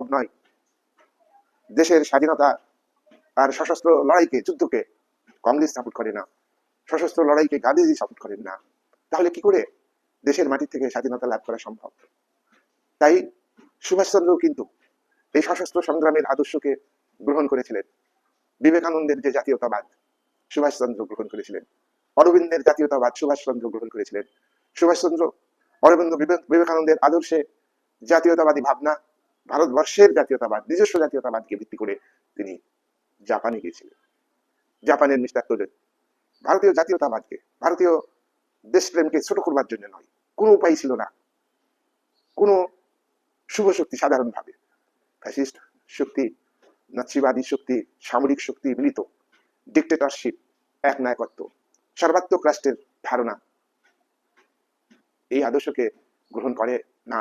সম্ভব নয়। দেশের স্বাধীনতা আর সশস্ত্র লড়াইকে, যুদ্ধকে কংগ্রেস সাপোর্ট করে না, সশস্ত্র লড়াইকে গান্ধীজি সাপোর্ট করেন না, তাহলে কি করে দেশের মাটি থেকে স্বাধীনতা লাভ করা সম্ভব? তাই সুভাষচন্দ্র কিন্তু এই সশস্ত্র সংগ্রামের আদর্শকে গ্রহণ করেছিলেন। বিবেকানন্দের যে জাতীয়তাবাদ সুভাষচন্দ্র গ্রহণ করেছিলেন, অরবিন্দের জাতীয়তাবাদ সুভাষচন্দ্র গ্রহণ করেছিলেন। সুভাষচন্দ্র অরবিন্দ বিবেকানন্দের আদর্শে জাতীয়তাবাদী ভাবনা, ভারতবর্ষের জাতীয়তাবাদ, নিজস্ব জাতীয়তাবাদকে ভিত্তি করে তিনি জাপানে গিয়েছিলেন। জাপানের মিস্টার টোজো ভারতীয় জাতীয়তাবাদকে, ভারতীয় দেশপ্রেমকে ছোট করবার জন্য নয়, কোনো উপায় ছিল না। কোনো শুভ শক্তি, সাধারণভাবে ফ্যাসিস্ট শক্তি, নাৎসিবাদী শক্তি, সামরিক শক্তি মিলিত, ডিক্টেটরশিপ, একনায়কত্ব, সর্বাত্মক রাষ্ট্রের ধারণা, এই আদর্শকে গ্রহণ করে না।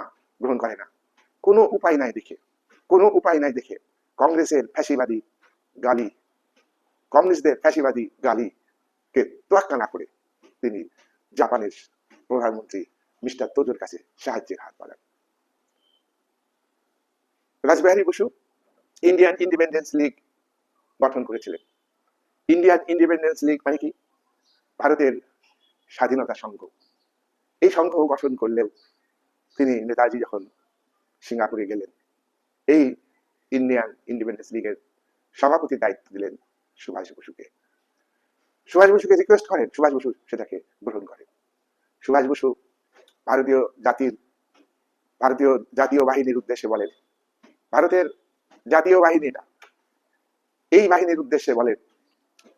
কোনো উপায় নাই দেখে কংগ্রেসের ফ্যাসিবাদী গালি, কমিউনিস্টদের ফ্যাসিবাদী গালিকে তোয়াক্কা না করে তিনি জাপানের প্রধানমন্ত্রী মিস্টার তোজোর কাছে সাহায্যের হাত বাড়ান। রাসবিহারী বসু ইন্ডিয়ান ইন্ডিপেন্ডেন্স লীগ গঠন করেছিলেন। ইন্ডিয়ান ইন্ডিপেন্ডেন্স লীগ মানে কি? ভারতের স্বাধীনতা সংঘ। এই সংঘ গঠন করলেও তিনি, নেতাজি যখন সিঙ্গাপুরে গেলেন, এই ইন্ডিয়ান ইন্ডিপেন্ডেন্স লীগের সভাপতির দায়িত্ব দিলেন সুভাষ বসুকে। সুভাষ বসুকে রিকোয়েস্ট করেন, সুভাষ বসু সেটাকে গ্রহণ করেন। সুভাষ বসু ভারতীয় জাতীয় বাহিনীর উদ্দেশ্যে বলেন, ভারতের জাতীয় বাহিনীটা, এই বাহিনীর উদ্দেশ্যে বলেন,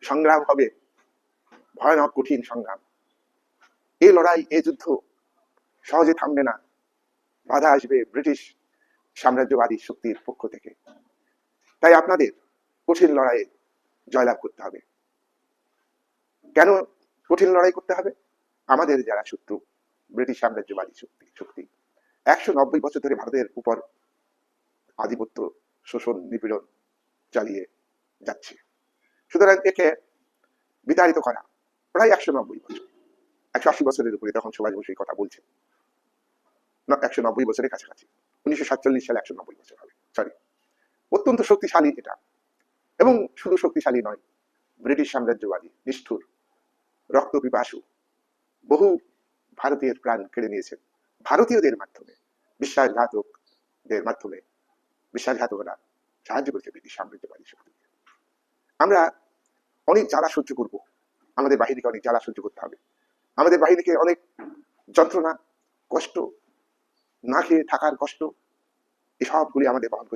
সংগ্রাম হবে ভয়ানক কঠিন সংগ্রাম। এই লড়াই, এই যুদ্ধ সহজে থামবে না, বাধা আসবে ব্রিটিশ সাম্রাজ্যবাদী শক্তির পক্ষ থেকে। তাই আপনাদের কঠিন লড়াইয়ে জয়লাভ করতে হবে। কেন কঠিন লড়াই করতে হবে? আমাদের যারা শত্রু, ব্রিটিশ সাম্রাজ্যবাদী শক্তি 190 বছর ধরে ভারতের উপর আধিপত্য, শোষণ, নিপীড়ন চালিয়ে যাচ্ছে। সুতরাং একে বিতাড়িত করা প্রায় 190 বছর, 180 বছরের উপরে তখন সুভাষ বসু এই কথা বলছেন। 190 বছরের কাছাকাছি, 1947 সালে 190 বছর হবে, সরি। অত্যন্ত শক্তিশালী এটা, এবং শুধু শক্তিশালী নয়, ব্রিটিশ সাম্রাজ্যবাদী, নিষ্ঠুর, রক্ত পিপাসু, বহু ভারতীয় প্রাণ কেড়ে নিয়েছেন ভারতীয়দের মাধ্যমে, বিশ্বাসঘাতকরা সাহায্য করেছে ব্রিটিশ সাম্রাজ্যবাদী শক্তিকে। আমরা অনেক জ্বালা সহ্য করব, আমাদের বাহিনীকে অনেক জ্বালা সহ্য করতে হবে, আমাদের বাহিনীকে অনেক যন্ত্রণা, কষ্ট, না খেয়ে থাকার কষ্ট, এসবগুলি আমাদের বহন করতে